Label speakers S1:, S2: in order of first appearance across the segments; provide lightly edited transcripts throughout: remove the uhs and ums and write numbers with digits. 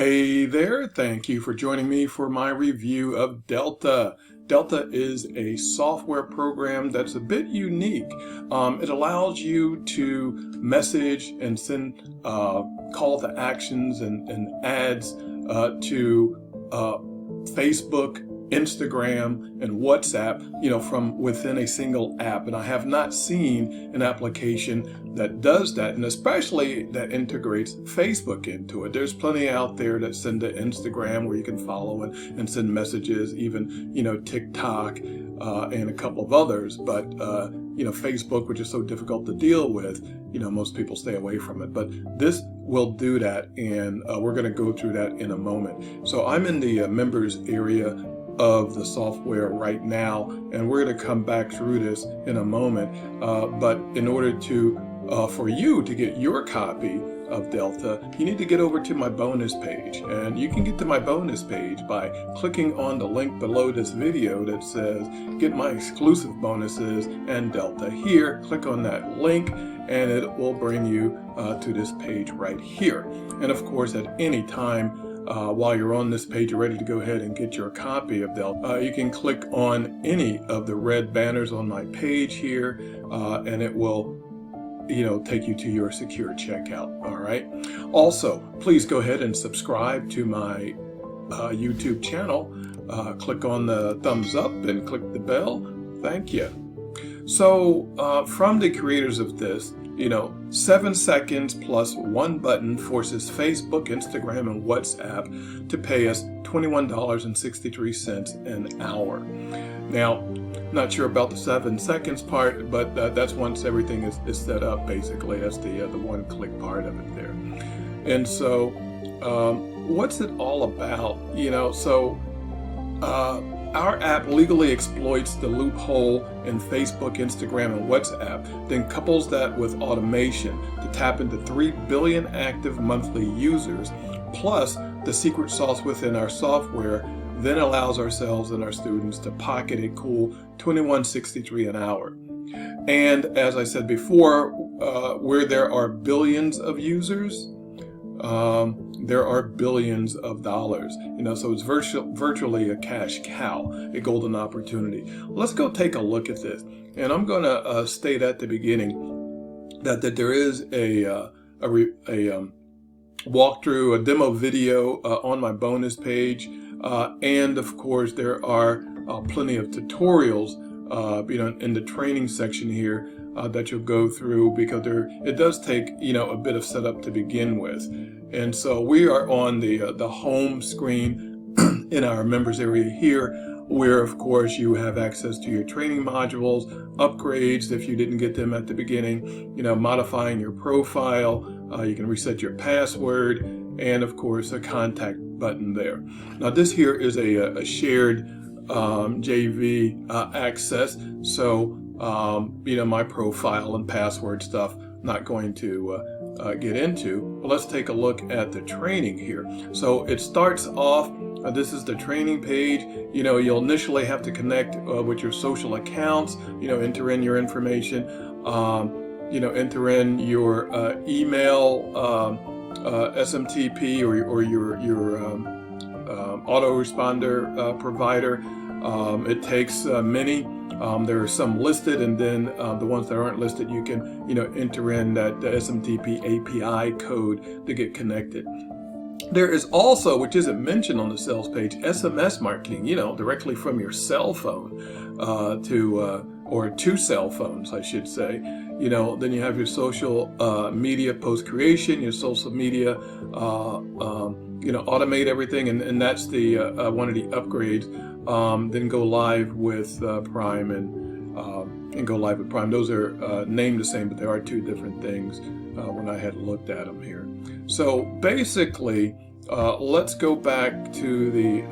S1: Hey there, thank you for joining me for my review of Delta. Delta is a software program that's a bit unique. It allows you to message and send call to actions and ads to Facebook, Instagram, and WhatsApp, from within a single app. And I have not seen an application that does that, and especially that integrates Facebook into it. There's plenty out there that send to Instagram where you can follow and send messages, even, TikTok and a couple of others. But, Facebook, which is so difficult to deal with, most people stay away from it. But this will do that, and we're going to go through that in a moment. So I'm in the members area of the software right now, and we're going to come back through this in a moment. But in order to for you to get your copy of Delta, you need to get over to my bonus page, and you can get to my bonus page by clicking on the link below this video that says get my exclusive bonuses and Delta here. Click on that link and it will bring you to this page right here. And of course, at any time while you're on this page, you're ready to go ahead and get your copy of Delta, you can click on any of the red banners on my page here, and it will take you to your secure checkout. All right. Also, please go ahead and subscribe to my YouTube channel. Click on the thumbs up and click the bell. Thank you. So from the creators of this, 7 seconds plus one button forces Facebook, Instagram, and WhatsApp to pay us $21.63 an hour. Now, not sure about the 7 seconds part, but that's once everything is set up, basically. That's the one-click part of it there. And so what's it all about? Our app legally exploits the loophole in Facebook, Instagram, and WhatsApp, then couples that with automation to tap into 3 billion active monthly users, plus the secret sauce within our software, then allows ourselves and our students to pocket a cool $21.63 an hour. And as I said before, where there are billions of users, there are billions of dollars, so it's virtually a cash cow, a golden opportunity. Let's go take a look at this. And I'm going to state at the beginning that there is a walkthrough, a demo video on my bonus page. And of course, there are plenty of tutorials, in the training section here that you'll go through, because it does take, a bit of setup to begin with. And so we are on the home screen in our members area here, where of course you have access to your training modules, upgrades if you didn't get them at the beginning, modifying your profile, you can reset your password, and of course a contact button there. Now this here is a shared JV access, so my profile and password stuff not going to get into, but let's take a look at the training here. So it starts off, this is the training page. You'll initially have to connect with your social accounts, enter in your information, enter in your email, SMTP or your autoresponder provider. It takes many. There are some listed, and then the ones that aren't listed, you can enter in the SMTP API code to get connected. There is also, which isn't mentioned on the sales page, SMS marketing, directly from your cell phone or two cell phones, I should say. Then you have your social media post creation, your social media, automate everything, and that's the one of the upgrades. Then go live with Prime and go live with Prime. Those are named the same, but there are two different things when I had looked at them here. So basically, let's go back to the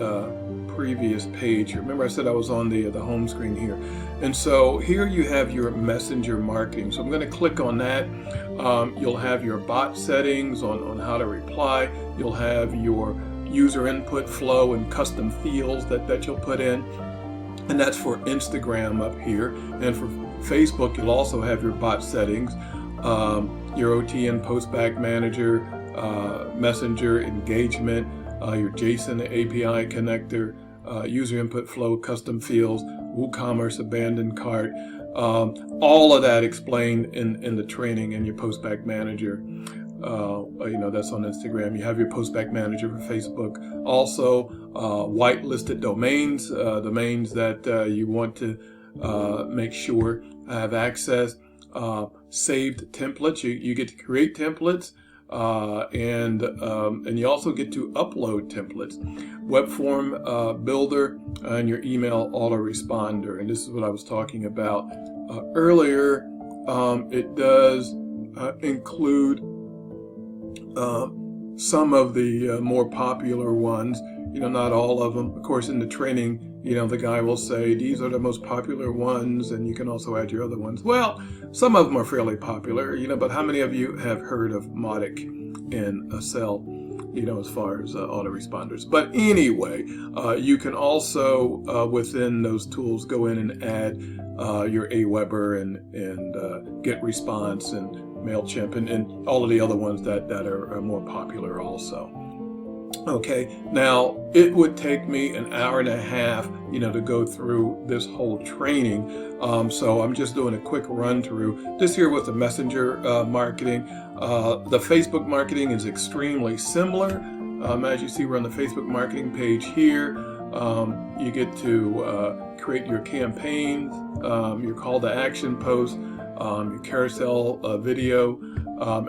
S1: previous page. Remember I said I was on the home screen here. And so here you have your messenger marketing. So I'm going to click on that. You'll have your bot settings on how to reply. You'll have your user input flow and custom fields that you'll put in. And that's for Instagram up here. And for Facebook, you'll also have your bot settings, your OTN postback manager, messenger engagement, your JSON API connector, user input flow, custom fields, WooCommerce, abandoned cart, all of that explained in the training, and your postback manager. That's on Instagram. You have your postback manager for Facebook. Also, whitelisted domains, domains that you want to make sure have access. Saved templates. You get to create templates, and you also get to upload templates. Web form builder, and your email autoresponder. And this is what I was talking about earlier. It does include some of the more popular ones, not all of them. Of course, in the training, the guy will say, these are the most popular ones, and you can also add your other ones. Well, some of them are fairly popular, but how many of you have heard of Mautic and Acel, as far as autoresponders? But anyway, you can also, within those tools, go in and add your Aweber and GetResponse and MailChimp and all of the other ones that are more popular also. Okay, now it would take me an hour and a half, to go through this whole training. So I'm just doing a quick run through this here with the messenger marketing. The Facebook marketing is extremely similar. As you see, we're on the Facebook marketing page here. You get to create your campaigns, your call to action posts, your carousel video,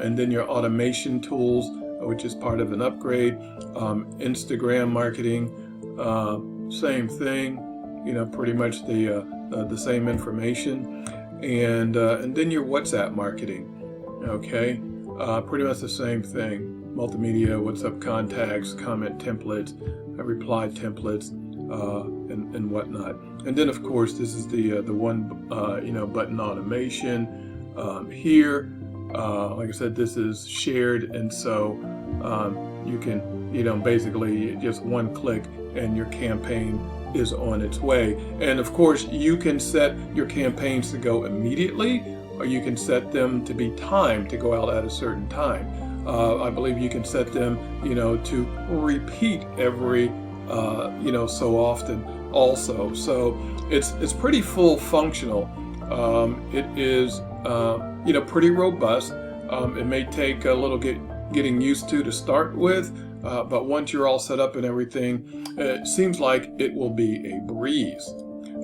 S1: and then your automation tools, which is part of an upgrade. Instagram marketing, same thing, pretty much the same information, and then your WhatsApp marketing, okay, pretty much the same thing. Multimedia, WhatsApp contacts, comment templates, reply templates, and whatnot. And then, of course, this is the one button automation here. Like I said, this is shared, and so you can basically just one click and your campaign is on its way. And of course, you can set your campaigns to go immediately, or you can set them to be timed to go out at a certain time. I believe you can set them to repeat every so often also. So it's pretty full functional. It is pretty robust. It may take a little getting used to start with, but once you're all set up and everything, it seems like it will be a breeze.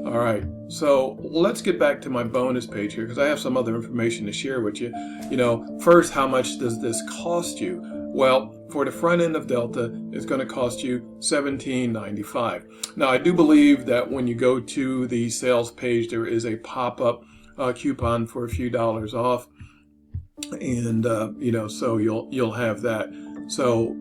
S1: All right, so let's get back to my bonus page here, because I have some other information to share with you. First, how much does this cost you? Well, for the front end of Delta, it's going to cost you $17.95. Now, I do believe that when you go to the sales page, there is a pop-up coupon for a few dollars off, and so you'll have that. So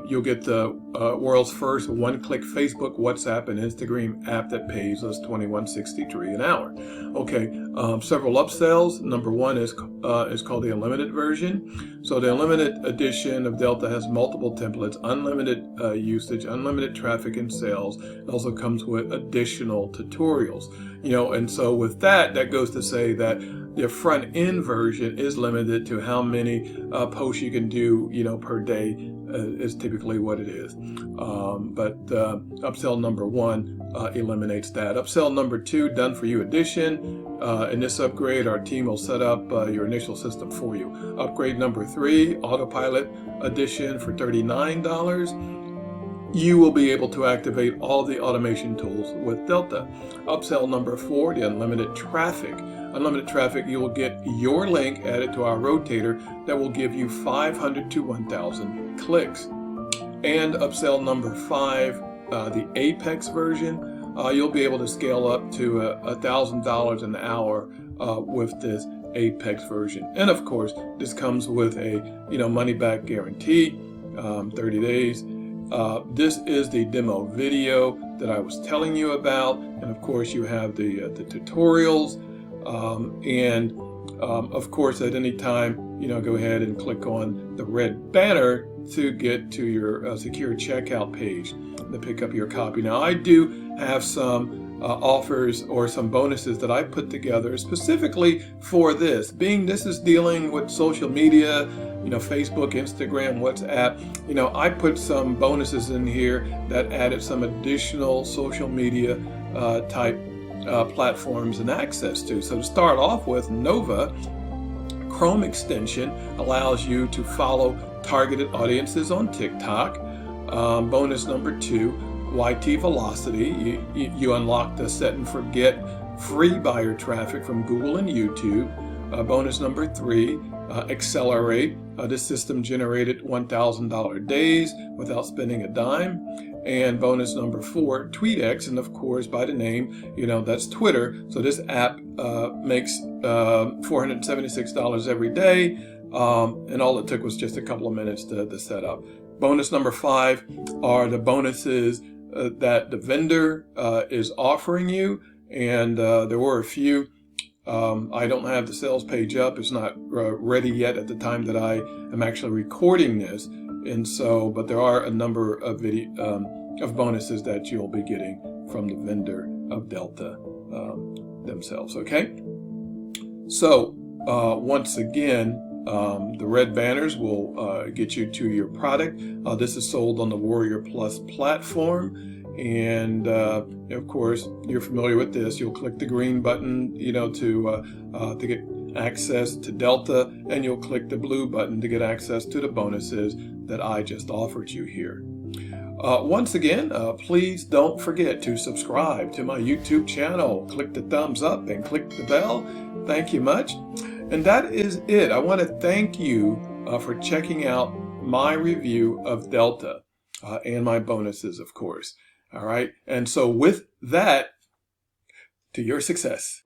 S1: you'll get the world's first one-click Facebook, WhatsApp, and Instagram app that pays us $21.63 an hour. Okay, several upsells. Number one is called the Unlimited version. So the Unlimited edition of Delta has multiple templates, unlimited usage, unlimited traffic and sales. It also comes with additional tutorials. And so with that goes to say that the front end version is limited to how many posts you can do, per day is typically what it is. But upsell number one eliminates that. Upsell number two, done for you edition. In this upgrade, our team will set up your initial system for you. Upgrade number three, autopilot edition for $39. You will be able to activate all the automation tools with Delta. Upsell number four, the unlimited traffic. Unlimited traffic, you will get your link added to our rotator that will give you 500 to 1,000 clicks. And upsell number five, the Apex version, you'll be able to scale up to $1,000 an hour with this Apex version. And of course, this comes with a money back guarantee, 30 days. This is the demo video that I was telling you about, and of course you have the tutorials, and of course at any time go ahead and click on the red banner to get to your secure checkout page to pick up your copy. Now I do have some offers or some bonuses that I put together specifically for this. Being this is dealing with social media, Facebook, Instagram, WhatsApp, I put some bonuses in here that added some additional social media type platforms and access to. So to start off with, Nova Chrome extension allows you to follow targeted audiences on TikTok. Bonus number 2, YT Velocity. You unlock the set and forget free buyer traffic from Google and YouTube. Bonus number 3, Accelerate. This system generated $1,000 days without spending a dime. And bonus number 4, TweetX, and of course by the name, that's Twitter. So this app makes $476 every day, and all it took was just a couple of minutes to set up. Bonus number 5 are the bonuses that the vendor is offering you, and there were a few. I don't have the sales page up. It's not ready yet at the time that I am actually recording this. And so, but there are a number of of bonuses that you'll be getting from the vendor of Delta themselves. Okay. So once again, the red banners will get you to your product. This is sold on the Warrior Plus platform. And of course, you're familiar with this. You'll click the green button, to get access to Delta, and you'll click the blue button to get access to the bonuses that I just offered you here. Once again, please don't forget to subscribe to my YouTube channel. Click the thumbs up and click the bell. Thank you much. And that is it. I want to thank you for checking out my review of Delta and my bonuses, of course. All right. And so with that, to your success.